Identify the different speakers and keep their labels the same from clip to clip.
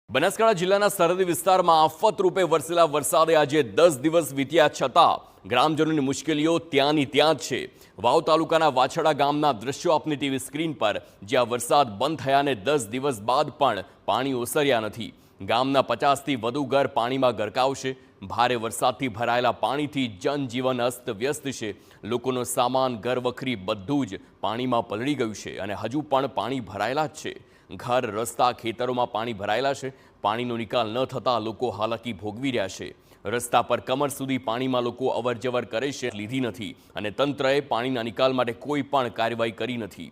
Speaker 1: બનાસકાંઠા જિલ્લાના સરહદી વિસ્તારમાં આફત રૂપે વરસેલા વરસાદે આજે 10 દિવસ વીત્યા છતાં ગ્રામજનોની મુશ્કેલીઓ ત્યાંની ત્યાં જ છે। વાવ તાલુકાના વાછડા ગામના દ્રશ્યો આપની ટીવી સ્ક્રીન પર, જ્યાં વરસાદ બંધ થયાને 10 દિવસ બાદ પણ પાણી ઓસર્યા નથી। ગામના 50થી વધુ ઘર પાણીમાં ગરકાવ છે। ભારે વરસાદથી ભરાયેલા પાણીથી જનજીવન અસ્તવ્યસ્ત છે। લોકોનો સામાન, ઘરવખરી બધું જ પાણીમાં પલળી ગયું છે અને હજુ પણ પાણી ભરાયેલા જ છે। घर रस्ता खेतरों में पानी भरायेला है। पानीनो निकाल न थता लोको हालाकी भोगवी रह्या छे। रस्ता पर कमर सुधी पानी में लोको अवरजवर करे छे लीधी नथी अने तंत्रए पानीना निकाल माटे कोई पण कार्यवाही करी नथी।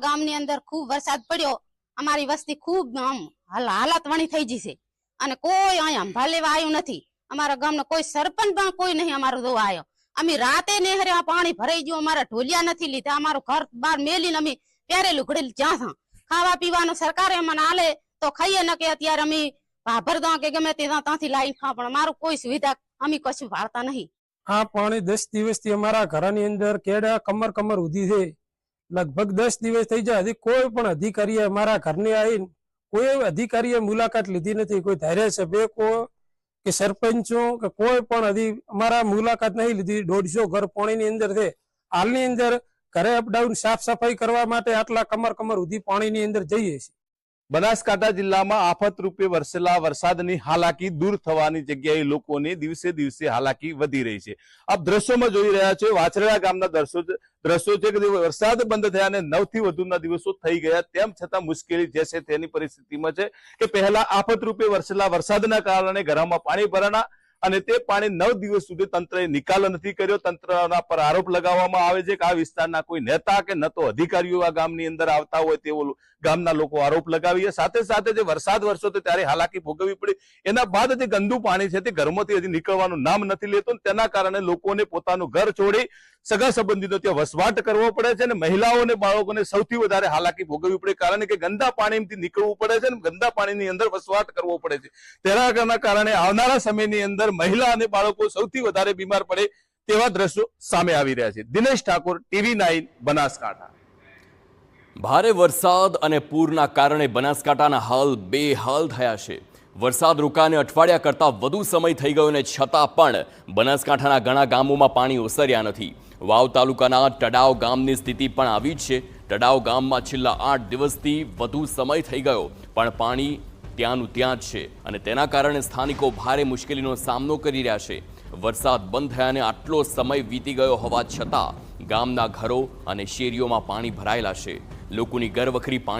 Speaker 2: गामनी अंदर खूब वरसाद पड्यो, अमारी वस्ती खूब हालत वणी थई गई छे अने कोई अहीं संभाळ लेवा आव्युं नथी। अमारा गामनो कोई सरपंच पण कोई नहीं अमारो जोवा आव्यो। अमी राते नेहरे पानी भराई गयो, अमारा ढोलिया नहीं लीधा, अमारू घर बार मेली अमी प्यारेलू घड़ेल ज्या था। खावा पीवानुं सरकारे अमने आले तो खाईए न के अत्यारे अमी भाभर दो के गमे ते तांथी लाईन खा, पण अमारू कोई सुविधा अमी कशुं भाळता नहीं।
Speaker 3: आ पानी 10 दिवसथी अमारा घरनी अंदर केड़ा कमर कमर उधी छे। लगभग 10 दिवस थई जाय, हजी कोई पण अधिकारीए अमारा घरने आवीने कोई अधिकारीए मुलाकात लीधी नथी। कोई धारासभ्य को कि सरपंचों के कोई पण हजी अमारा मुलाकात नहीं लीधी। 150 घर पाणी अंदर थे। हालनी अंदर घरे अपडाउन साफ सफाई करवा माटे आटला कमर कमर उधी पाणी अंदर जईए छीए।
Speaker 4: बनासकांठा जिल्लामां आफत रूपे वरसेला वरसादनी हालाकी दूर थवानी जग्याए लोकोने दिवसे दिवसे हालाकी वधी रही छे। आप दृश्योमां जोई रह्या छो वाछड़ा गामना दृश्यो छे के वरसाद बंध थयाने 9 થી વધુના દિવસો થઈ ગયા, તેમ છતાં મુશ્કેલી જે છે તેની પરિસ્થિતિમાં છે કે પહેલા આફત રૂપે વરસેલા વરસાદના કારણે ઘરોમાં પાણી ભરાણા અને તે પાણી 9 દિવસ સુધી તંત્રએ નિકાલ નથી કર્યો। તંત્રના પર આરોપ લગાવવામાં આવે છે કે આ વિસ્તારના કોઈ નેતા કે ન તો અધિકારીઓ આ ગામની અંદર આવતા હોય તેવો ગામના લોકો આરોપ લગાવીએ। સાથે સાથે જે વરસાદ વરસ્યો તો ત્યારે હાલાકી ભોગવવી પડી। એના બાદ જે ગંદુ પાણી છે તે ઘરમાંથી હજી નીકળવાનું નામ નથી લેતું। તેના કારણે લોકોને પોતાનું ઘર છોડી સગા સંબંધીનો ત્યાં વસવાટ કરવો પડે છે અને મહિલાઓને બાળકોને સૌથી વધારે હાલાકી ભોગવવી પડે, કારણ કે ગંદા પાણીથી નીકળવું પડે છે અને ગંદા પાણીની અંદર વસવાટ કરવો પડે છે। તેના કારણે આવનારા સમયની અંદર महिला અને બાળકો સૌથી વધારે બીમાર પડે તેવા દ્રશ્યો સામે આવી રહ્યા છે। દિનેશ ઠાકોર, TV9 બનાસકાંઠા।
Speaker 1: भारे वरसाद અને પૂરના કારણે બનાસકાંઠાના હાલ બેહાલ થયા છે। વરસાદ રોકાને અઠવાડિયા કરતાં વધુ સમય થઈ ગયો ને છતાં પણ બનાસકાંઠાના ઘણા ગામોમાં પાણી ઓસર્યા નથી। વાવ તાલુકાના ટડાવ ગામની સ્થિતિ પણ આવી જ છે। ટડાવ ગામમાં છેલ્લા 8 દિવસથી વધુ સમય થઈ ગયો પણ પાણી ત્યાંનું ત્યાં જ છે અને તેના કારણે સ્થાનિકો ભારે મુશ્કેલીનો સામનો કરી રહ્યા છે। વરસાદ બંધ થયાને આટલો સમય વીતી ગયો હોવા છતાં ગામના ઘરો અને શેરીઓમાં પાણી ભરાયેલા છે। લોકોની ઘરવખરી પાણી